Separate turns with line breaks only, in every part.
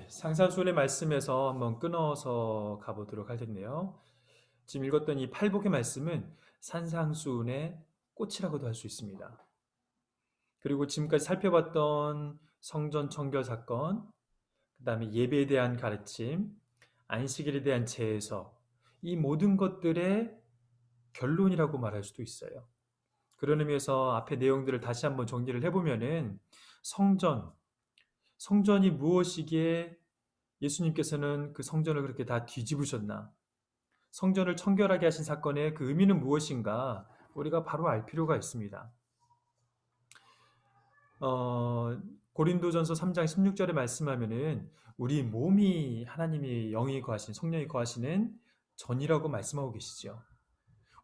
상산수훈의 말씀에서 한번 끊어서 가보도록 할 텐데요. 지금 읽었던 이 팔복의 말씀은 산상수훈의 꽃이라고도 할 수 있습니다. 그리고 지금까지 살펴봤던 성전 청결 사건, 그 다음에 예배에 대한 가르침, 안식일에 대한 재해석, 이 모든 것들의 결론이라고 말할 수도 있어요. 그런 의미에서 앞에 내용들을 다시 한번 정리를 해보면은 성전, 성전이 무엇이기에 예수님께서는 그 성전을 그렇게 다 뒤집으셨나? 성전을 청결하게 하신 사건의 그 의미는 무엇인가? 우리가 바로 알 필요가 있습니다. 어, 고린도전서 3장 16절에 말씀하면은 우리 몸이 하나님이 영이 거하신 성령이 거하시는 전이라고 말씀하고 계시죠.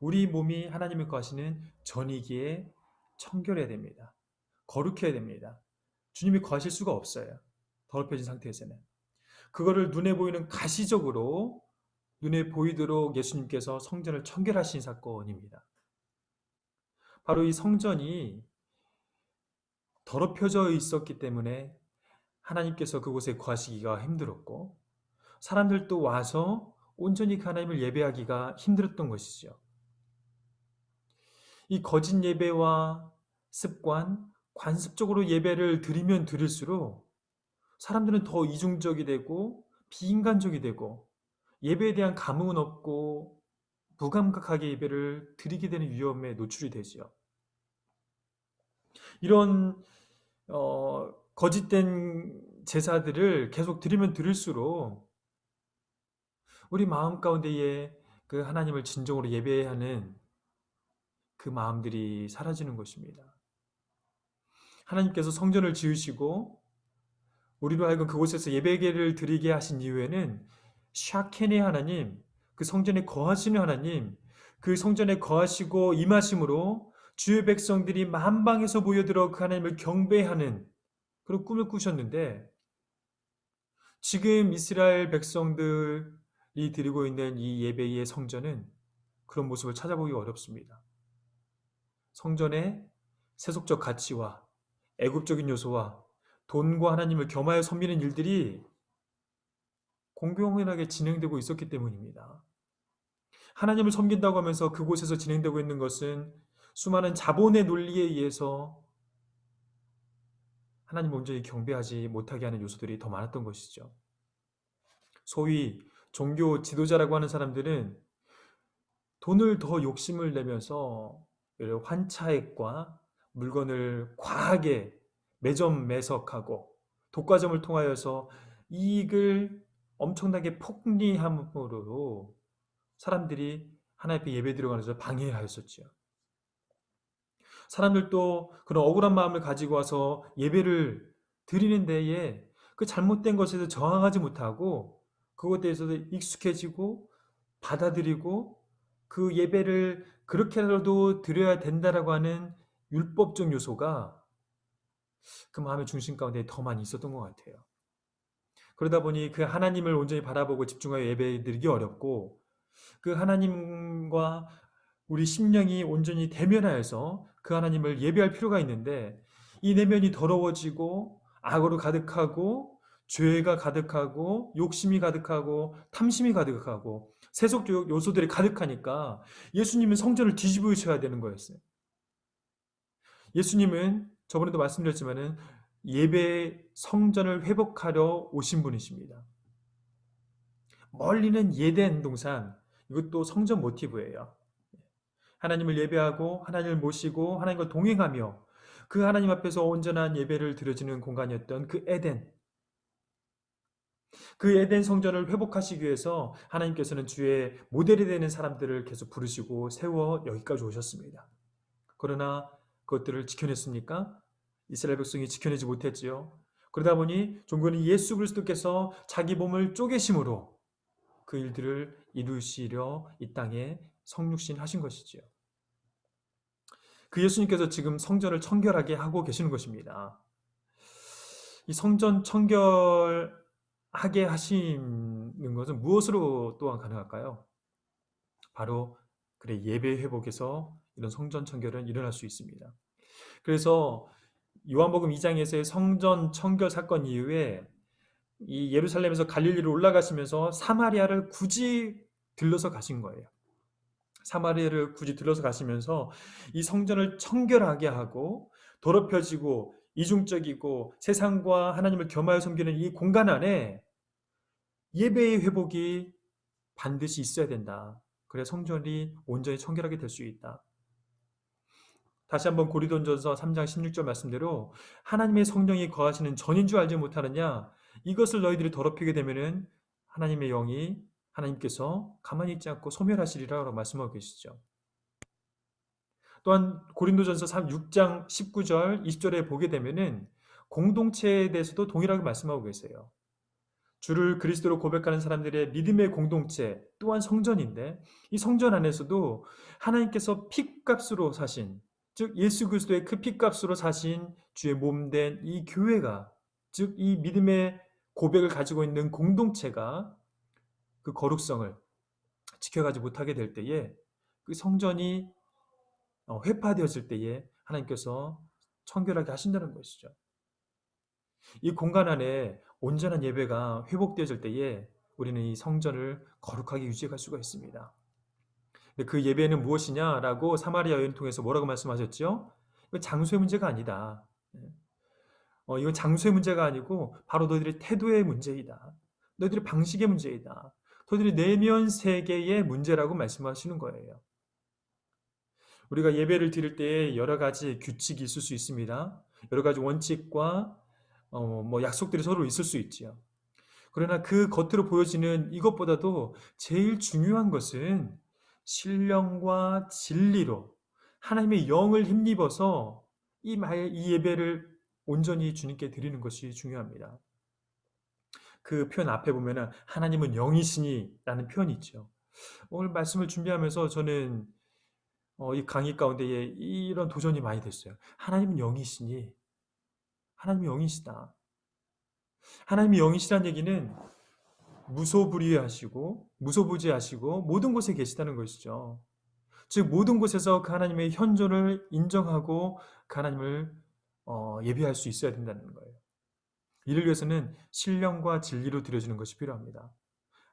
우리 몸이 하나님이 거하시는 전이기에 청결해야 됩니다. 거룩해야 됩니다. 주님이 거하실 수가 없어요. 더럽혀진 상태에서는. 그거를 눈에 보이는 가시적으로 눈에 보이도록 예수님께서 성전을 청결하신 사건입니다. 바로 이 성전이 더럽혀져 있었기 때문에 하나님께서 그곳에 거하시기가 힘들었고 사람들도 와서 온전히 그 하나님을 예배하기가 힘들었던 것이죠. 이 거짓 예배와 습관, 관습적으로 예배를 드리면 드릴수록 사람들은 더 이중적이 되고 비인간적이 되고 예배에 대한 감흥은 없고 무감각하게 예배를 드리게 되는 위험에 노출이 되지요. 이런 거짓된 제사들을 계속 드리면 드릴수록 우리 마음 가운데에 그 하나님을 진정으로 예배하는 그 마음들이 사라지는 것입니다. 하나님께서 성전을 지으시고 우리로 하여금 그곳에서 예배를 드리게 하신 이유에는 샤케네 하나님, 그 성전에 거하시는 하나님, 그 성전에 거하시고 임하심으로 주의 백성들이 만방에서 모여들어 그 하나님을 경배하는 그런 꿈을 꾸셨는데 지금 이스라엘 백성들이 드리고 있는 이 예배의 성전은 그런 모습을 찾아보기 어렵습니다. 성전의 세속적 가치와 애국적인 요소와 돈과 하나님을 겸하여 섬기는 일들이 공공연하게 진행되고 있었기 때문입니다. 하나님을 섬긴다고 하면서 그곳에서 진행되고 있는 것은 수많은 자본의 논리에 의해서 하나님 온전히 경배하지 못하게 하는 요소들이 더 많았던 것이죠. 소위 종교 지도자라고 하는 사람들은 돈을 더 욕심을 내면서 환차액과 물건을 과하게 매점 매석하고 독과점을 통하여서 이익을 엄청나게 폭리함으로 사람들이 하나님 앞에 예배 들어가는 것을 방해하였었죠. 사람들도 그런 억울한 마음을 가지고 와서 예배를 드리는 데에 그 잘못된 것에서 저항하지 못하고 그것에 대해서도 익숙해지고 받아들이고 그 예배를 그렇게라도 드려야 된다라고 하는 율법적 요소가 그 마음의 중심 가운데 더 많이 있었던 것 같아요. 그러다 보니 그 하나님을 온전히 바라보고 집중하여 예배 드리기 어렵고 그 하나님과 우리 심령이 온전히 대면하여서 그 하나님을 예배할 필요가 있는데 이 내면이 더러워지고 악으로 가득하고 죄가 가득하고 욕심이 가득하고 탐심이 가득하고 세속 요소들이 가득하니까 예수님은 성전을 뒤집으셔야 되는 거였어요. 예수님은 저번에도 말씀드렸지만은 예배 성전을 회복하려 오신 분이십니다. 멀리는 예된 동산, 이것도 성전 모티브예요. 하나님을 예배하고 하나님을 모시고 하나님과 동행하며 그 하나님 앞에서 온전한 예배를 드려지는 공간이었던 그 에덴. 그 에덴 성전을 회복하시기 위해서 하나님께서는 주의 모델이 되는 사람들을 계속 부르시고 세워 여기까지 오셨습니다. 그러나 그것들을 지켜냈습니까? 이스라엘 백성이 지켜내지 못했지요. 그러다 보니 종교는 예수 그리스도께서 자기 몸을 쪼개심으로 그 일들을 이루시려 이 땅에 성육신 하신 것이지요. 그 예수님께서 지금 성전을 청결하게 하고 계시는 것입니다. 이 성전 청결하게 하시는 것은 무엇으로 또한 가능할까요? 바로 그래 예배 회복에서 이런 성전 청결은 일어날 수 있습니다. 그래서 요한복음 2장에서의 성전 청결 사건 이후에 이 예루살렘에서 갈릴리로 올라가시면서 사마리아를 굳이 들러서 가신 거예요. 사마리아를 굳이 들러서 가시면서 이 성전을 청결하게 하고 더럽혀지고 이중적이고 세상과 하나님을 겸하여 섬기는 이 공간 안에 예배의 회복이 반드시 있어야 된다. 그래야 성전이 온전히 청결하게 될 수 있다. 다시 한번 고린도전서 3장 16절 말씀대로 하나님의 성령이 거하시는 전인 줄 알지 못하느냐? 이것을 너희들이 더럽히게 되면은 하나님의 영이 하나님께서 가만히 있지 않고 소멸하시리라고 말씀하고 계시죠. 또한 고린도전서 6장 19절 20절에 보게 되면은 공동체에 대해서도 동일하게 말씀하고 계세요. 주를 그리스도로 고백하는 사람들의 믿음의 공동체 또한 성전인데 이 성전 안에서도 하나님께서 핏값으로 사신 즉 예수 그리스도의 그 핏값으로 사신 주의 몸된 이 교회가 즉 이 믿음의 고백을 가지고 있는 공동체가 그 거룩성을 지켜가지 못하게 될 때에 그 성전이 회파되어질 때에 하나님께서 청결하게 하신다는 것이죠. 이 공간 안에 온전한 예배가 회복되어질 때에 우리는 이 성전을 거룩하게 유지할 수가 있습니다. 그 예배는 무엇이냐라고 사마리아 여인을 통해서 뭐라고 말씀하셨죠? 이건 장소의 문제가 아니다. 이건 장소의 문제가 아니고 바로 너희들의 태도의 문제이다. 너희들의 방식의 문제이다. 너희들의 내면 세계의 문제라고 말씀하시는 거예요. 우리가 예배를 드릴 때 여러 가지 규칙이 있을 수 있습니다. 여러 가지 원칙과 약속들이 서로 있을 수 있지요. 그러나 그 겉으로 보여지는 이것보다도 제일 중요한 것은 신령과 진리로 하나님의 영을 힘입어서 이 예배를 온전히 주님께 드리는 것이 중요합니다. 그 표현 앞에 보면은 하나님은 영이시니라는 표현이 있죠. 오늘 말씀을 준비하면서 저는 이 강의 가운데에 이런 도전이 많이 됐어요. 하나님은 영이시니 하나님이 영이시다. 하나님이 영이시라는 얘기는 무소불위하시고 무소부지하시고 모든 곳에 계시다는 것이죠. 즉 모든 곳에서 그 하나님의 현존을 인정하고 그 하나님을 예배할 수 있어야 된다는 거예요. 이를 위해서는 신령과 진리로 드려지는 것이 필요합니다.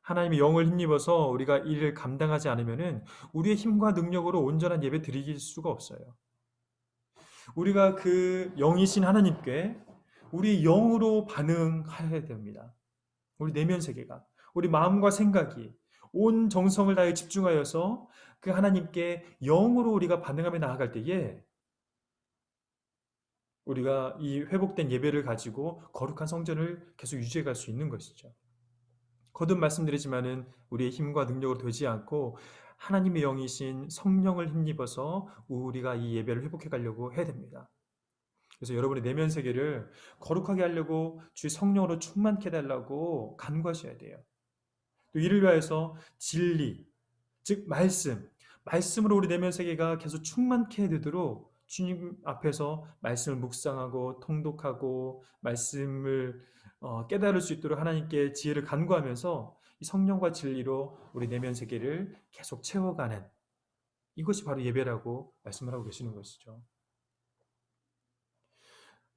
하나님의 영을 힘입어서 우리가 이 일을 감당하지 않으면은 우리의 힘과 능력으로 온전한 예배 드릴 수가 없어요. 우리가 그 영이신 하나님께 우리 영으로 반응해야 됩니다. 우리 내면 세계가, 우리 마음과 생각이 온 정성을 다해 집중하여서 그 하나님께 영으로 우리가 반응하며 나아갈 때에 우리가 이 회복된 예배를 가지고 거룩한 성전을 계속 유지해 갈 수 있는 것이죠. 거듭 말씀드리지만은 우리의 힘과 능력으로 되지 않고 하나님의 영이신 성령을 힘입어서 우리가 이 예배를 회복해 가려고 해야 됩니다. 그래서 여러분의 내면 세계를 거룩하게 하려고 주의 성령으로 충만케 해달라고 간구하셔야 돼요. 또 이를 위하여서 진리, 즉 말씀으로 우리 내면 세계가 계속 충만케 되도록 주님 앞에서 말씀을 묵상하고 통독하고 말씀을 깨달을 수 있도록 하나님께 지혜를 간구하면서 이 성령과 진리로 우리 내면 세계를 계속 채워가는 이것이 바로 예배라고 말씀을 하고 계시는 것이죠.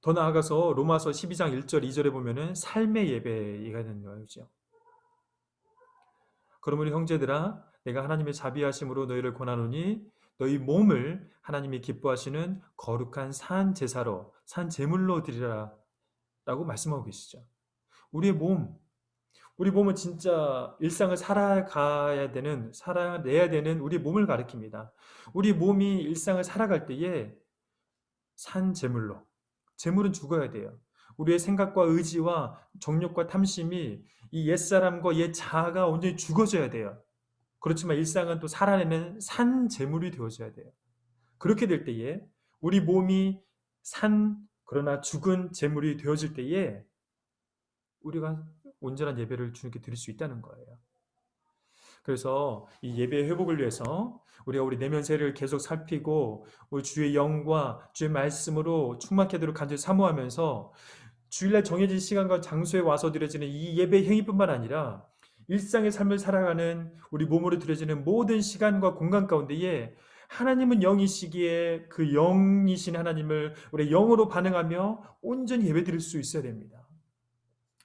더 나아가서 로마서 12장 1절 2절에 보면은 삶의 예배가 되는 거죠. 그러므로 형제들아 내가 하나님의 자비하심으로 너희를 권하노니 너희 몸을 하나님이 기뻐하시는 거룩한 산 제사로 산 제물로 드리라 라고 말씀하고 계시죠. 우리 몸은 진짜 일상을 살아내야 되는 우리 몸을 가리킵니다. 우리 몸이 일상을 살아갈 때에 산 제물로 재물은 죽어야 돼요. 우리의 생각과 의지와 정욕과 탐심이 이 옛사람과 옛 자아가 온전히 죽어져야 돼요. 그렇지만 일상은 또 살아내는 산 재물이 되어져야 돼요. 그렇게 될 때에 우리 몸이 그러나 죽은 재물이 되어질 때에 우리가 온전한 예배를 주님께 드릴 수 있다는 거예요. 그래서 이 예배의 회복을 위해서 우리가 우리 내면세를 계속 살피고 우리 주의 영과 주의 말씀으로 충만케 하도록 간절히 사모하면서 주일날 정해진 시간과 장소에 와서 드려지는 이 예배 행위뿐만 아니라 일상의 삶을 살아가는 우리 몸으로 드려지는 모든 시간과 공간 가운데에 하나님은 영이시기에 그 영이신 하나님을 우리 영으로 반응하며 온전히 예배 드릴 수 있어야 됩니다.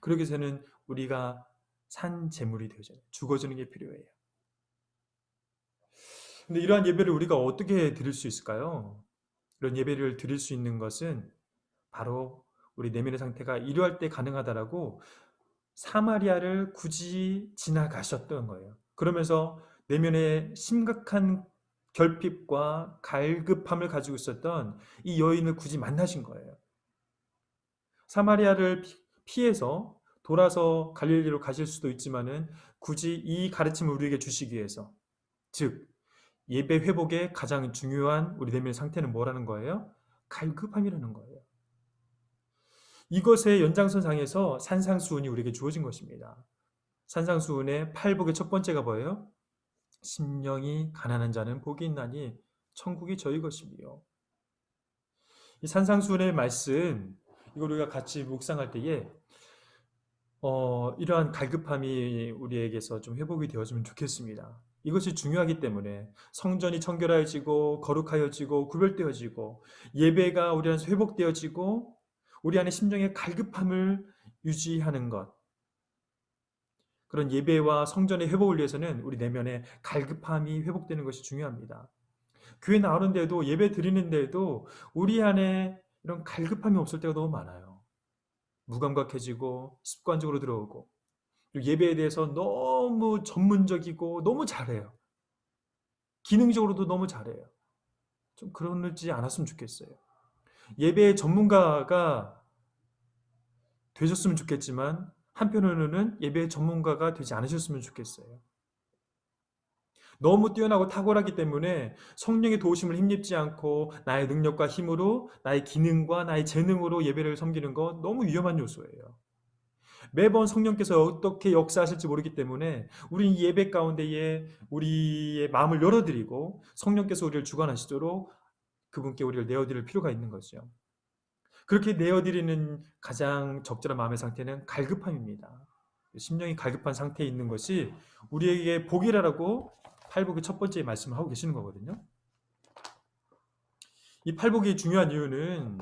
그러기 위해서는 우리가 산 제물이 되어져요. 죽어주는 게 필요해요. 근데 이러한 예배를 우리가 어떻게 드릴 수 있을까요? 이런 예배를 드릴 수 있는 것은 바로 우리 내면의 상태가 이러할 때 가능하다라고 사마리아를 굳이 지나가셨던 거예요. 그러면서 내면에 심각한 결핍과 갈급함을 가지고 있었던 이 여인을 굳이 만나신 거예요. 사마리아를 피해서 돌아서 갈릴리로 가실 수도 있지만은 굳이 이 가르침을 우리에게 주시기 위해서, 즉 예배 회복의 가장 중요한 우리 내면의 상태는 뭐라는 거예요? 갈급함이라는 거예요. 이것의 연장선상에서 산상수훈이 우리에게 주어진 것입니다. 산상수훈의 팔복의 첫 번째가 뭐예요? 심령이 가난한 자는 복이 있나니 천국이 저희 것이며. 이 산상수훈의 말씀, 이걸 우리가 같이 묵상할 때에 이러한 갈급함이 우리에게서 좀 회복이 되어주면 좋겠습니다. 이것이 중요하기 때문에 성전이 청결해지고 거룩하여지고 구별되어지고 예배가 우리 안에서 회복되어지고 우리 안에 심령의 갈급함을 유지하는 것, 그런 예배와 성전의 회복을 위해서는 우리 내면의 갈급함이 회복되는 것이 중요합니다. 교회 나오는데도 예배 드리는데도 우리 안에 이런 갈급함이 없을 때가 너무 많아요. 무감각해지고 습관적으로 들어오고 예배에 대해서 너무 전문적이고 너무 잘해요. 기능적으로도 너무 잘해요. 좀 그러지 않았으면 좋겠어요. 예배의 전문가가 되셨으면 좋겠지만 한편으로는 예배의 전문가가 되지 않으셨으면 좋겠어요. 너무 뛰어나고 탁월하기 때문에 성령의 도우심을 힘입지 않고 나의 능력과 힘으로 나의 기능과 나의 재능으로 예배를 섬기는 건 너무 위험한 요소예요. 매번 성령께서 어떻게 역사하실지 모르기 때문에 우리 예배 가운데에 우리의 마음을 열어드리고 성령께서 우리를 주관하시도록 그분께 우리를 내어드릴 필요가 있는 거죠. 그렇게 내어드리는 가장 적절한 마음의 상태는 갈급함입니다. 심령이 갈급한 상태에 있는 것이 우리에게 복이라고 팔복의 첫 번째 말씀을 하고 계시는 거거든요. 이 팔복이 중요한 이유는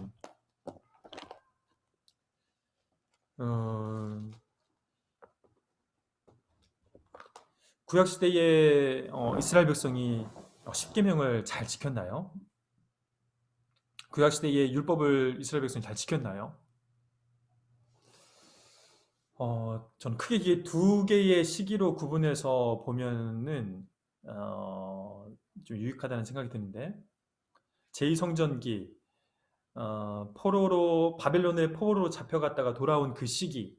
구약 시대에 이스라엘 백성이 십계명을 잘 지켰나요? 구약 시대의 율법을 이스라엘 백성이 잘 지켰나요? 저는 크게 이게 두 개의 시기로 구분해서 보면은 좀 유익하다는 생각이 드는데, 제2성전기 포로로 바벨론의 포로로 잡혀갔다가 돌아온 그 시기,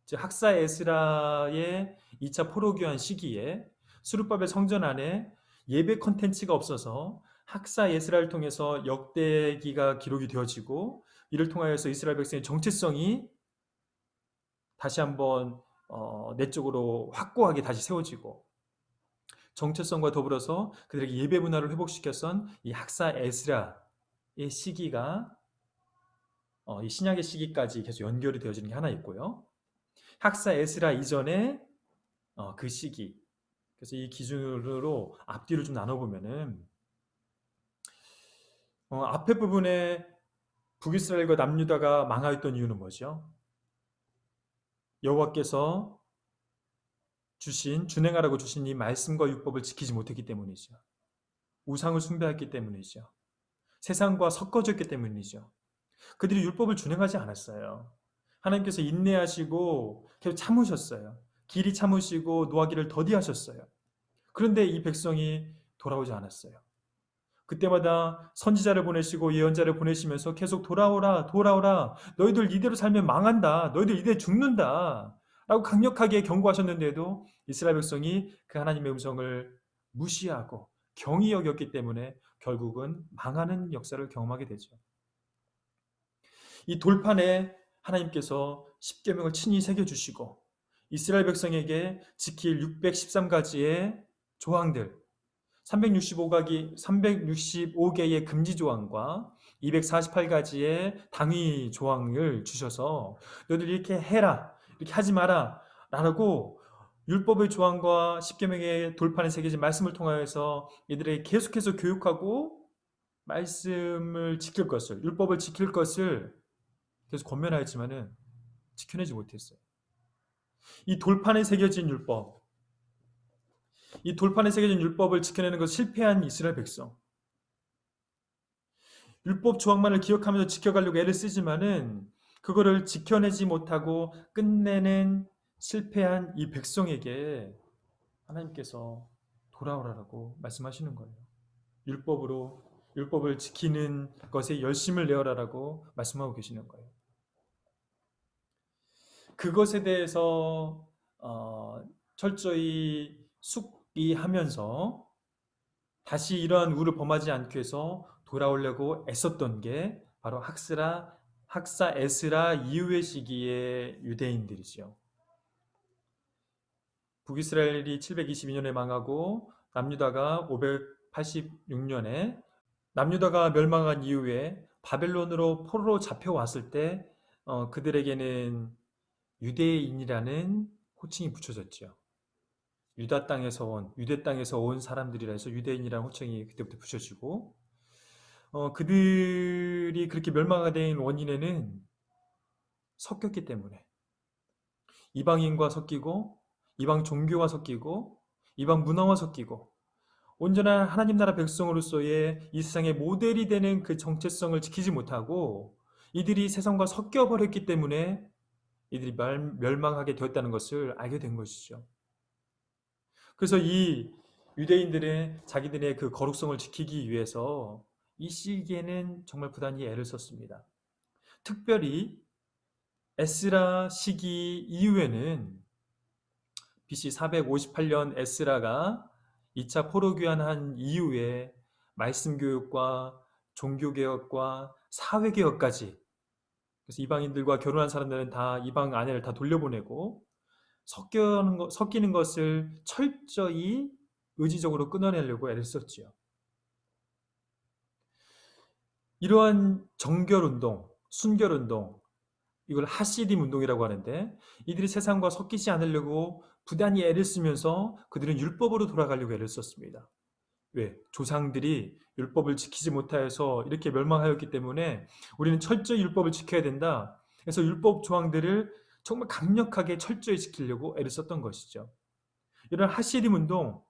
즉 학사 에스라의 2차 포로 귀환 시기에 수르바벨 성전 안에 예배 컨텐츠가 없어서 학사 에스라를 통해서 역대기가 기록이 되어지고 이를 통하여서 이스라엘 백성의 정체성이 다시 한번 내적으로 확고하게 다시 세워지고 정체성과 더불어서 그들에게 예배 문화를 회복시켰던 이 학사 에스라의 시기가 이 신약의 시기까지 계속 연결이 되어지는 게 하나 있고요. 학사 에스라 이전에 그 시기, 그래서 이 기준으로 앞뒤를 좀 나눠보면은 앞에 부분에 북이스라엘과 남유다가 망하였던 이유는 뭐죠? 여호와께서 준행하라고 주신 이 말씀과 율법을 지키지 못했기 때문이죠. 우상을 숭배했기 때문이죠. 세상과 섞어졌기 때문이죠. 그들이 율법을 준행하지 않았어요. 하나님께서 인내하시고 계속 참으셨어요. 길이 참으시고 노하기를 더디하셨어요. 그런데 이 백성이 돌아오지 않았어요. 그때마다 선지자를 보내시고 예언자를 보내시면서 계속 돌아오라 돌아오라, 너희들 이대로 살면 망한다, 너희들 이대로 죽는다 라고 강력하게 경고하셨는데도 이스라엘 백성이 그 하나님의 음성을 무시하고 경히 여겼기 때문에 결국은 망하는 역사를 경험하게 되죠. 이 돌판에 하나님께서 십계명을 친히 새겨주시고 이스라엘 백성에게 지킬 613가지의 조항들, 365개의 금지 조항과 248가지의 당위 조항을 주셔서 너희들 이렇게 해라, 이렇게 하지 마라 라고 율법의 조항과 십계명의 돌판에 새겨진 말씀을 통하여서 이들에게 계속해서 교육하고 말씀을 지킬 것을, 율법을 지킬 것을 계속 권면하였지만은 지켜내지 못했어요. 이 돌판에 새겨진 율법, 이 돌판에 새겨진 율법을 지켜내는 것 실패한 이스라엘 백성. 율법 조항만을 기억하면서 지켜가려고 애를 쓰지만은 그거를 지켜내지 못하고 끝내는 실패한 이 백성에게 하나님께서 돌아오라라고 말씀하시는 거예요. 율법을 지키는 것에 열심을 내어라라고 말씀하고 계시는 거예요. 그것에 대해서 철저히 숙기하면서 다시 이러한 우를 범하지 않기 위해서 돌아오려고 애썼던 게 바로 학사 에스라 이후의 시기의 유대인들이죠. 북이스라엘이 722년에 망하고 남유다가 586년에 남유다가 멸망한 이후에 바벨론으로 포로로 잡혀왔을 때 그들에게는 유대인이라는 호칭이 붙여졌죠. 유대 땅에서 온 사람들이라 해서 유대인이라는 호칭이 그때부터 붙여지고 그들이 그렇게 멸망하게 된 원인에는 섞였기 때문에 이방인과 섞이고 이방 종교와 섞이고 이방 문화와 섞이고 온전한 하나님 나라 백성으로서의 이 세상의 모델이 되는 그 정체성을 지키지 못하고 이들이 세상과 섞여버렸기 때문에 이들이 멸망하게 되었다는 것을 알게 된 것이죠. 그래서 이 유대인들은 자기들의 그 거룩성을 지키기 위해서 이 시기에는 정말 부단히 애를 썼습니다. 특별히 에스라 시기 이후에는 BC 458년 에스라가 2차 포로 귀환한 이후에 말씀 교육과 종교 개혁과 사회 개혁까지, 그래서 이방인들과 결혼한 사람들은 다 이방 아내를 다 돌려보내고 섞이는 것을 철저히 의지적으로 끊어내려고 애를 썼지요. 이러한 정결운동, 순결운동, 이걸 하시딤 운동이라고 하는데 이들이 세상과 섞이지 않으려고 부단히 애를 쓰면서 그들은 율법으로 돌아가려고 애를 썼습니다. 왜? 조상들이 율법을 지키지 못하여서 이렇게 멸망하였기 때문에 우리는 철저히 율법을 지켜야 된다. 그래서 율법 조항들을 정말 강력하게 철저히 지키려고 애를 썼던 것이죠. 이런 하시딤 운동,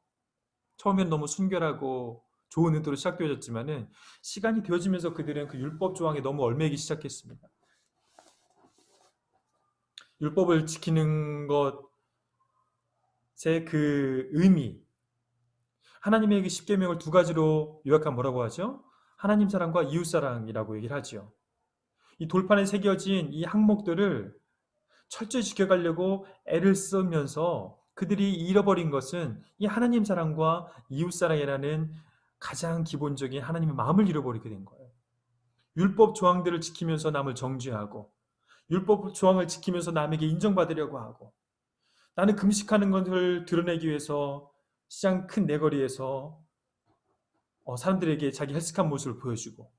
처음엔 너무 순결하고 좋은 의도로 시작되어졌지만은 시간이 되어지면서 그들은 그 율법 조항에 너무 얽매이기 시작했습니다. 율법을 지키는 것의 그 의미, 하나님의 그 십계명을 두 가지로 요약하면 뭐라고 하죠? 하나님 사랑과 이웃 사랑이라고 얘기를 하죠. 이 돌판에 새겨진 이 항목들을 철저히 지켜가려고 애를 쓰면서 그들이 잃어버린 것은 이 하나님 사랑과 이웃 사랑이라는 가장 기본적인 하나님의 마음을 잃어버리게 된 거예요. 율법 조항들을 지키면서 남을 정죄하고 율법 조항을 지키면서 남에게 인정받으려고 하고 나는 금식하는 것을 드러내기 위해서 시장 큰 내거리에서 사람들에게 자기 헬스한 모습을 보여주고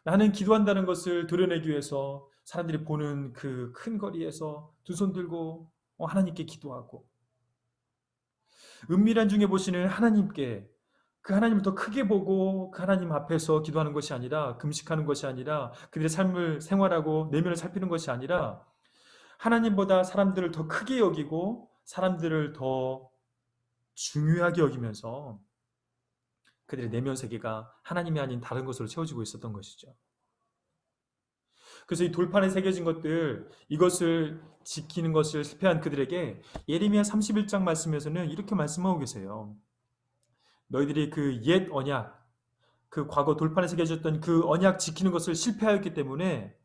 나는 기도한다는 것을 드러내기 위해서 사람들이 보는 그 큰 거리에서 두 손 들고 하나님께 기도하고 은밀한 중에 보시는 하나님께 그 하나님을 더 크게 보고 그 하나님 앞에서 기도하는 것이 아니라 금식하는 것이 아니라 그들의 삶을 생활하고 내면을 살피는 것이 아니라 하나님보다 사람들을 더 크게 여기고 사람들을 더 중요하게 여기면서 그들의 내면 세계가 하나님이 아닌 다른 것으로 채워지고 있었던 것이죠. 그래서 이 돌판에 새겨진 것들, 이것을 지키는 것을 실패한 그들에게 예레미야 31장 말씀에서는 이렇게 말씀하고 계세요. 너희들이 그 옛 언약, 그 과거 돌판에 새겨졌던 그 언약 지키는 것을 실패하였기 때문에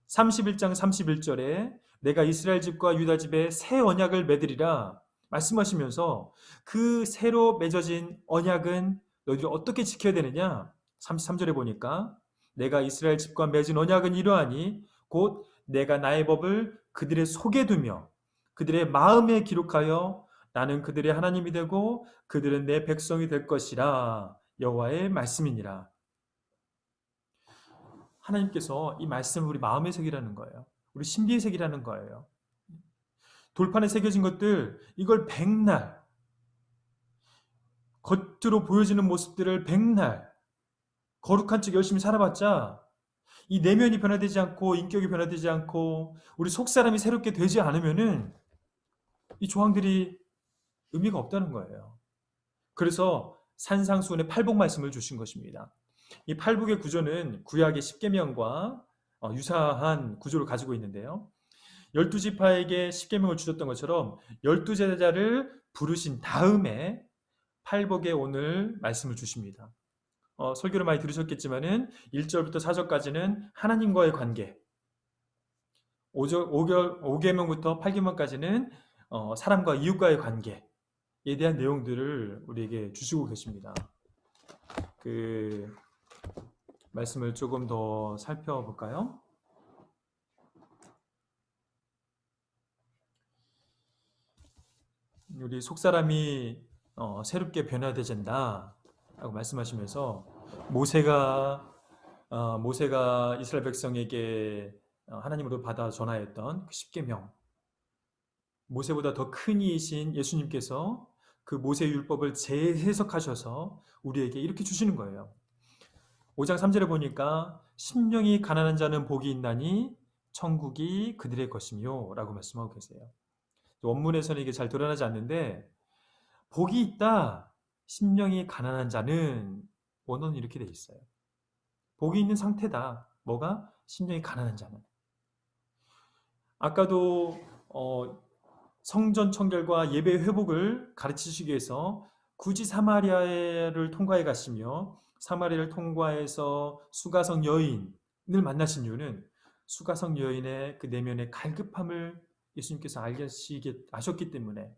31장 31절에 내가 이스라엘 집과 유다 집에 새 언약을 맺으리라 말씀하시면서 그 새로 맺어진 언약은 너희들이 어떻게 지켜야 되느냐? 33절에 보니까 내가 이스라엘 집과 맺은 언약은 이러하니 곧 내가 나의 법을 그들의 속에 두며 그들의 마음에 기록하여 나는 그들의 하나님이 되고 그들은 내 백성이 될 것이라 여호와의 말씀이니라. 하나님께서 이 말씀을 우리 마음에 새기라는 거예요. 우리 신비에 새기라는 거예요. 돌판에 새겨진 것들, 이걸 백날 겉으로 보여지는 모습들을 백날 거룩한 척 열심히 살아봤자 이 내면이 변화되지 않고 인격이 변화되지 않고 우리 속사람이 새롭게 되지 않으면은 이 조항들이 의미가 없다는 거예요. 그래서 산상수훈의 팔복 말씀을 주신 것입니다. 이 팔복의 구조는 구약의 십계명과 유사한 구조를 가지고 있는데요. 12지파에게 십계명을 주셨던 것처럼 12제자를 부르신 다음에 팔복의 오늘 말씀을 주십니다. 설교를 많이 들으셨겠지만은 1절부터 4절까지는 하나님과의 관계, 5계명부터 8계명까지는 사람과 이웃과의 관계에 대한 내용들을 우리에게 주시고 계십니다. 그 말씀을 조금 더 살펴볼까요? 우리 속사람이 새롭게 변화되진다 라고 말씀하시면서 모세가 이스라엘 백성에게 하나님으로 받아 전하였던 그 십계명, 모세보다 더 큰 이이신 예수님께서 그 모세 율법을 재해석하셔서 우리에게 이렇게 주시는 거예요. 5장 3절에 보니까 심령이 가난한 자는 복이 있나니 천국이 그들의 것이며 라고 말씀하고 계세요. 원문에서는 이게 잘 드러나지 않는데 복이 있다, 심령이 가난한 자는 원어는 이렇게 돼 있어요. 복이 있는 상태다. 뭐가? 심령이 가난한 자는. 아까도 성전 청결과 예배 회복을 가르치시기 위해서 굳이 사마리아를 통과해 가시며 사마리아를 통과해서 수가성 여인을 만나신 이유는 수가성 여인의 그 내면의 갈급함을 예수님께서 아셨기 때문에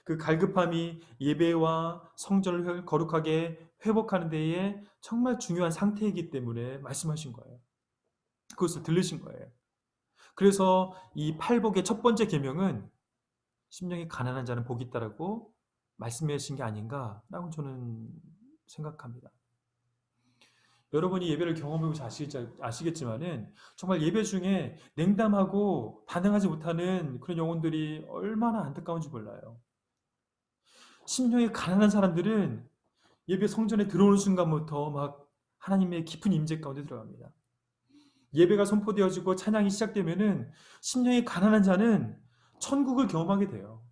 그 갈급함이 예배와 성전을 거룩하게 회복하는 데에 정말 중요한 상태이기 때문에 말씀하신 거예요. 그것을 들으신 거예요. 그래서 이 팔복의 첫 번째 계명은 심령이 가난한 자는 복이 있다라고 말씀하신 게 아닌가라고 저는 생각합니다. 여러분이 예배를 경험해보셔 아시겠지만은 정말 예배 중에 냉담하고 반응하지 못하는 그런 영혼들이 얼마나 안타까운지 몰라요. 심령이 가난한 사람들은 예배 성전에 들어오는 순간부터 막 하나님의 깊은 임재 가운데 들어갑니다. 예배가 선포되어지고 찬양이 시작되면은 심령이 가난한 자는 천국을 경험하게 돼요.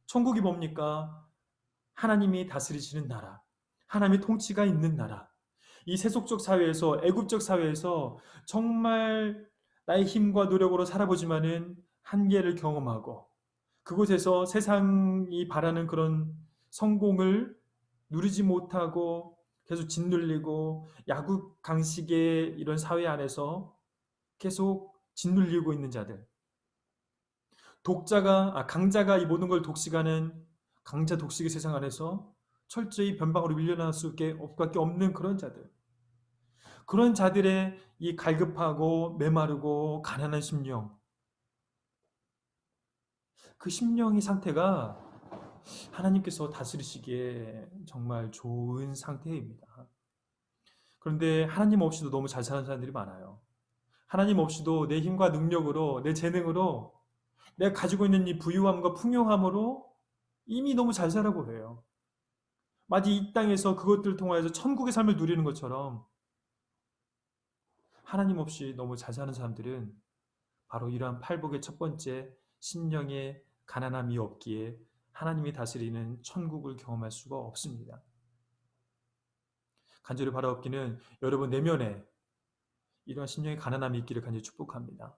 천국이 뭡니까? 하나님이 다스리시는 나라, 하나님의 통치가 있는 나라. 이 세속적 사회에서, 애굽적 사회에서 정말 나의 힘과 노력으로 살아보지만은 한계를 경험하고 그곳에서 세상이 바라는 그런 성공을 누리지 못하고 계속 짓눌리고 야국 강식의 이런 사회 안에서 계속 짓눌리고 있는 자들, 강자가 이 모든 걸 독식하는 강자 독식의 세상 안에서 철저히 변방으로 밀려날 수밖에 없는 그런 자들, 그런 자들의 이 갈급하고 메마르고 가난한 심령, 그 심령의 상태가 하나님께서 다스리시기에 정말 좋은 상태입니다. 그런데 하나님 없이도 너무 잘 사는 사람들이 많아요. 하나님 없이도 내 힘과 능력으로, 내 재능으로, 내가 가지고 있는 이 부유함과 풍요함으로 이미 너무 잘 살아고 해요. 마치 이 땅에서 그것들을 통하여서 천국의 삶을 누리는 것처럼 하나님 없이 너무 잘 사는 사람들은 바로 이러한 팔복의 첫 번째 심령의 가난함이 없기에 하나님이 다스리는 천국을 경험할 수가 없습니다. 간절히 바라옵기는 여러분 내면에 이러한 심령의 가난함이 있기를 간절히 축복합니다.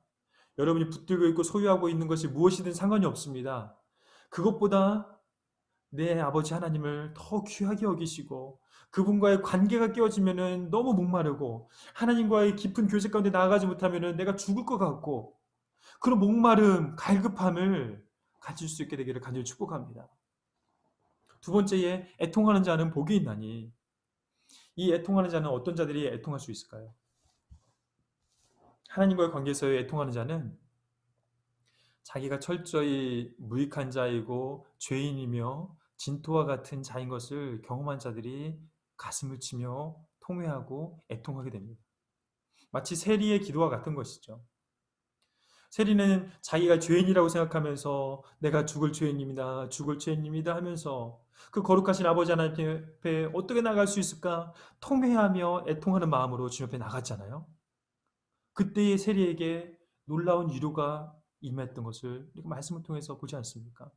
여러분이 붙들고 있고 소유하고 있는 것이 무엇이든 상관이 없습니다. 그것보다 내 아버지 하나님을 더 귀하게 여기시고 그분과의 관계가 깨어지면 너무 목마르고 하나님과의 깊은 교제 가운데 나아가지 못하면 내가 죽을 것 같고 그런 목마름, 갈급함을 가질 수 있게 되기를 간절히 축복합니다. 두 번째에 애통하는 자는 복이 있나니, 이 애통하는 자는 어떤 자들이 애통할 수 있을까요? 하나님과의 관계에서의 애통하는 자는 자기가 철저히 무익한 자이고 죄인이며 진토와 같은 자인 것을 경험한 자들이 가슴을 치며 통회하고 애통하게 됩니다. 마치 세리의 기도와 같은 것이죠. 세리는 자기가 죄인이라고 생각하면서 내가 죽을 죄인입니다 하면서 그 거룩하신 아버지 하나님 앞에 어떻게 나갈 수 있을까 통회하며 애통하는 마음으로 주님 앞에 나갔잖아요. 그때의 세리에게 놀라운 위로가 임했던 것을 우리가 말씀을 통해서 보지 않습니까?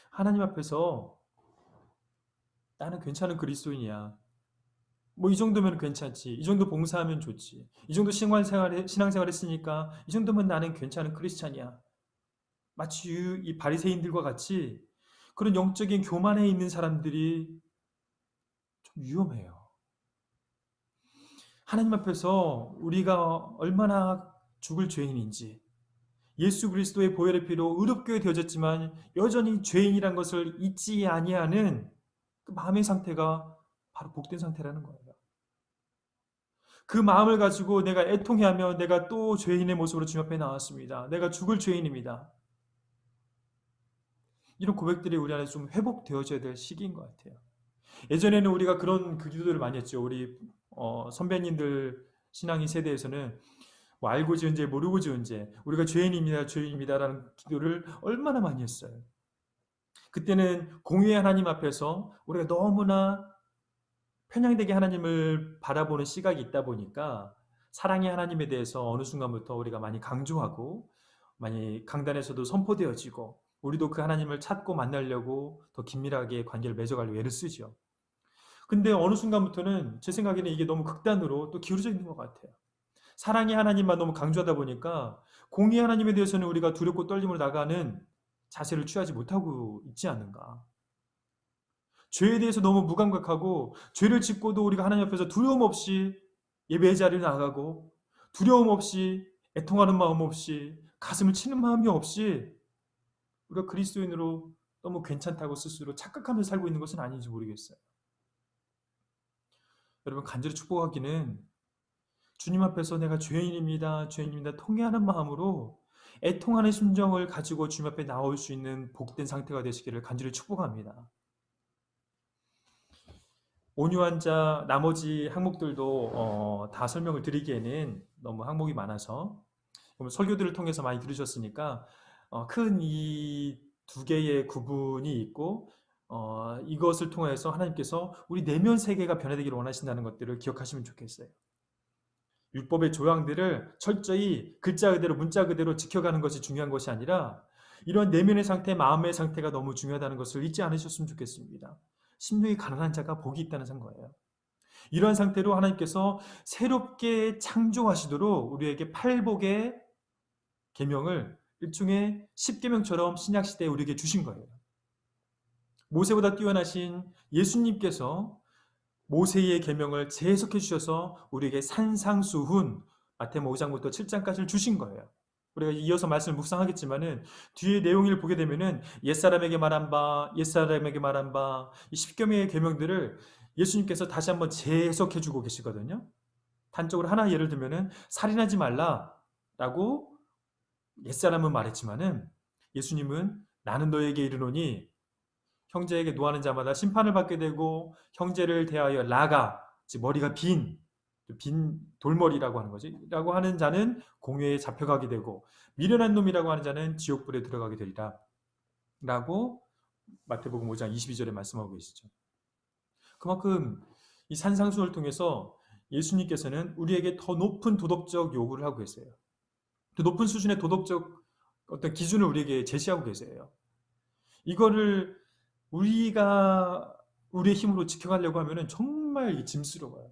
하나님 앞에서 나는 괜찮은 그리스도인이야. 뭐 이 정도면 괜찮지. 이 정도 봉사하면 좋지. 이 정도 신앙생활 했으니까 이 정도면 나는 괜찮은 크리스찬이야. 마치 이 바리새인들과 같이 그런 영적인 교만에 있는 사람들이 좀 위험해요. 하나님 앞에서 우리가 얼마나 죽을 죄인인지, 예수 그리스도의 보혈의 피로 의롭게 되어졌지만 여전히 죄인이란 것을 잊지 아니하는 그 마음의 상태가 바로 복된 상태라는 거예요. 그 마음을 가지고 내가 애통해하며 내가 또 죄인의 모습으로 주님 앞에 나왔습니다. 내가 죽을 죄인입니다. 이런 고백들이 우리 안에 좀 회복되어져야 될 시기인 것 같아요. 예전에는 우리가 그런 그 기도들을 많이 했죠. 우리 선배님들 신앙인 세대에서는 뭐 알고 지은 죄 모르고 지은 죄 우리가 죄인입니다 죄인입니다라는 기도를 얼마나 많이 했어요. 그때는 공의의 하나님 앞에서 우리가 너무나 편향되게 하나님을 바라보는 시각이 있다 보니까 사랑의 하나님에 대해서 어느 순간부터 우리가 많이 강조하고 많이 강단에서도 선포되어지고 우리도 그 하나님을 찾고 만나려고 더 긴밀하게 관계를 맺어가려고 애를 쓰죠. 근데 어느 순간부터는 제 생각에는 이게 너무 극단으로 또 기울어져 있는 것 같아요. 사랑의 하나님만 너무 강조하다 보니까 공의 하나님에 대해서는 우리가 두렵고 떨림으로 나가는 자세를 취하지 못하고 있지 않는가. 죄에 대해서 너무 무감각하고 죄를 짓고도 우리가 하나님 앞에서 두려움 없이 예배의 자리에 나가고 두려움 없이 애통하는 마음 없이 가슴을 치는 마음이 없이 우리가 그리스도인으로 너무 괜찮다고 스스로 착각하면서 살고 있는 것은 아닌지 모르겠어요. 여러분 간절히 축복하기는 주님 앞에서 내가 죄인입니다. 죄인입니다. 통회하는 마음으로 애통하는 심정을 가지고 주님 앞에 나올 수 있는 복된 상태가 되시기를 간절히 축복합니다. 온유한 자 나머지 항목들도 다 설명을 드리기에는 너무 항목이 많아서 설교들을 통해서 많이 들으셨으니까 큰 이 두 개의 구분이 있고 이것을 통해서 하나님께서 우리 내면 세계가 변화되기를 원하신다는 것들을 기억하시면 좋겠어요. 율법의 조항들을 철저히 글자 그대로 문자 그대로 지켜가는 것이 중요한 것이 아니라 이런 내면의 상태, 마음의 상태가 너무 중요하다는 것을 잊지 않으셨으면 좋겠습니다. 심령이 가난한 자가 복이 있다는 거예요. 이러한 상태로 하나님께서 새롭게 창조하시도록 우리에게 팔복의 계명을 일종의 십계명처럼 신약시대에 우리에게 주신 거예요. 모세보다 뛰어나신 예수님께서 모세의 계명을 재해석해 주셔서 우리에게 산상수훈 마태복음 5장부터 7장까지를 주신 거예요. 우리가 이어서 말씀을 묵상하겠지만은 뒤에 내용을 보게 되면은 옛사람에게 말한 바, 옛사람에게 말한 바, 이 십계명의 계명들을 예수님께서 다시 한번 재해석해 주고 계시거든요. 단적으로 하나 예를 들면은 살인하지 말라라고 옛사람은 말했지만은 예수님은 나는 너에게 이르노니 형제에게 노하는 자마다 심판을 받게 되고 형제를 대하여 라가 즉 머리가 빈 돌머리라고 하는 거지 라고 하는 자는 공회에 잡혀가게 되고 미련한 놈이라고 하는 자는 지옥불에 들어가게 되리라 라고 마태복음 5장 22절에 말씀하고 계시죠. 그만큼 이 산상수훈을 통해서 예수님께서는 우리에게 더 높은 도덕적 요구를 하고 계세요. 더 높은 수준의 도덕적 어떤 기준을 우리에게 제시하고 계세요. 이거를 우리가 우리의 힘으로 지켜가려고 하면 정말 짐스러워요.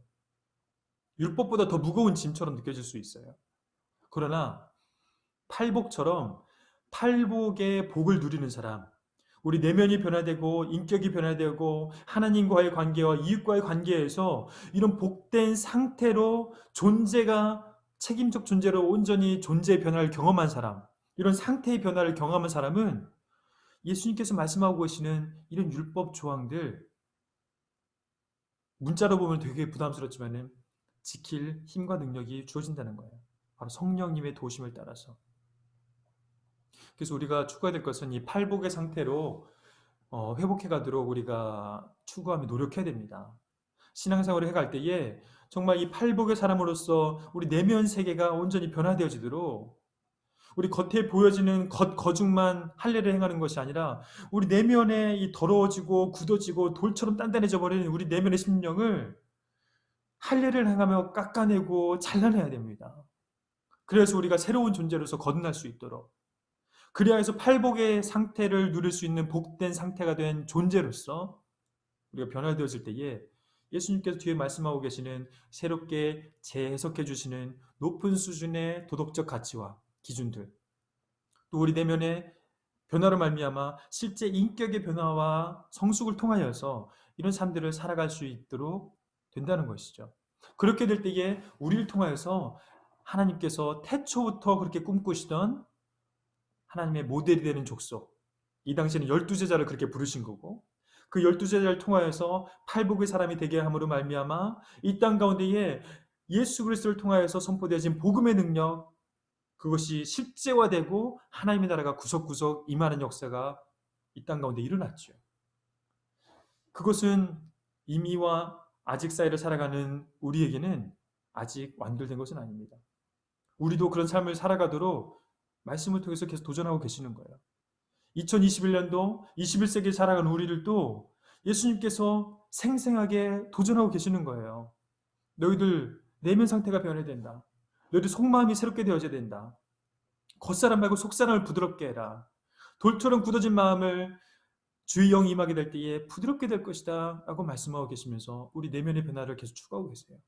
율법보다 더 무거운 짐처럼 느껴질 수 있어요. 그러나 팔복처럼 팔복의 복을 누리는 사람, 우리 내면이 변화되고 인격이 변화되고 하나님과의 관계와 이웃과의 관계에서 이런 복된 상태로 존재가 책임적 존재로 온전히 존재의 변화를 경험한 사람, 이런 상태의 변화를 경험한 사람은 예수님께서 말씀하고 계시는 이런 율법 조항들 문자로 보면 되게 부담스럽지만 지킬 힘과 능력이 주어진다는 거예요. 바로 성령님의 도심을 따라서. 그래서 우리가 추구해야 될 것은 이 팔복의 상태로 회복해 가도록 우리가 추구하며 노력해야 됩니다. 신앙생활을 해갈 때에 정말 이 팔복의 사람으로서 우리 내면 세계가 온전히 변화되어지도록 우리 겉에 보여지는 거중만 할례를 행하는 것이 아니라 우리 내면에 이 더러워지고 굳어지고 돌처럼 단단해져 버리는 우리 내면의 심령을 할례를 행하며 깎아내고 잘라내야 됩니다. 그래서 우리가 새로운 존재로서 거듭날 수 있도록, 그래야 해서 팔복의 상태를 누릴 수 있는 복된 상태가 된 존재로서 우리가 변화되었을 때에 예수님께서 뒤에 말씀하고 계시는 새롭게 재해석해 주시는 높은 수준의 도덕적 가치와 기준들, 또 우리 내면의 변화로 말미암아 실제 인격의 변화와 성숙을 통하여서 이런 삶들을 살아갈 수 있도록 된다는 것이죠. 그렇게 될 때에 우리를 통하여서 하나님께서 태초부터 그렇게 꿈꾸시던 하나님의 모델이 되는 족속, 이 당시에는 12제자를 그렇게 부르신 거고, 그 12제자를 통하여서 팔복의 사람이 되게 함으로 말미암아 이 땅 가운데에 예수 그리스도를 통하여서 선포되어진 복음의 능력, 그것이 실제화되고 하나님의 나라가 구석구석 임하는 역사가 이 땅 가운데 일어났죠. 그것은 이미와 아직 사이를 살아가는 우리에게는 아직 완결된 것은 아닙니다. 우리도 그런 삶을 살아가도록 말씀을 통해서 계속 도전하고 계시는 거예요. 2021년도 21세기에 살아가는 우리를 또 예수님께서 생생하게 도전하고 계시는 거예요. 너희들 내면 상태가 변해야 된다. 너희들 속마음이 새롭게 되어져야 된다. 겉사람 말고 속사람을 부드럽게 해라. 돌처럼 굳어진 마음을 주의 영이 임하게 될 때에 부드럽게 될 것이다 라고 말씀하고 계시면서 우리 내면의 변화를 계속 추구하고 계세요.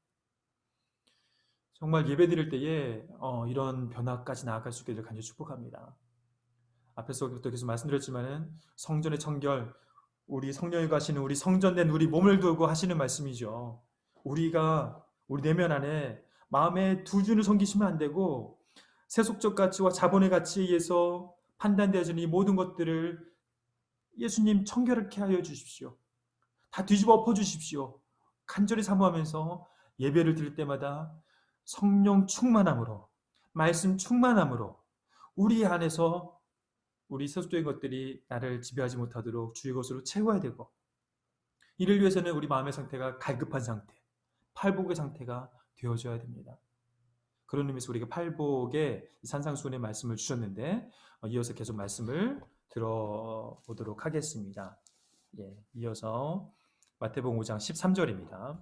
정말 예배 드릴 때에 이런 변화까지 나아갈 수 있게 될 간절히 축복합니다. 앞에서부터 계속 말씀드렸지만은 성전의 청결, 우리 성령이 가시는 우리 성전된 우리 몸을 두고 하시는 말씀이죠. 우리가 우리 내면 안에 마음의 두 준을 섬기시면 안 되고 세속적 가치와 자본의 가치에 의해서 판단되어지는 이 모든 것들을 예수님 청결하게 하여 주십시오. 다 뒤집어 엎어 주십시오. 간절히 사모하면서 예배를 드릴 때마다 성령 충만함으로, 말씀 충만함으로 우리 안에서 우리 세속적인 것들이 나를 지배하지 못하도록 주의 것으로 채워야 되고, 이를 위해서는 우리 마음의 상태가 갈급한 상태, 팔복의 상태가 되어져야 됩니다. 그런 의미에서 우리가 팔복의 산상수훈의 말씀을 주셨는데 이어서 계속 말씀을 들어보도록 하겠습니다. 이어서 마태복음 5장 13절입니다.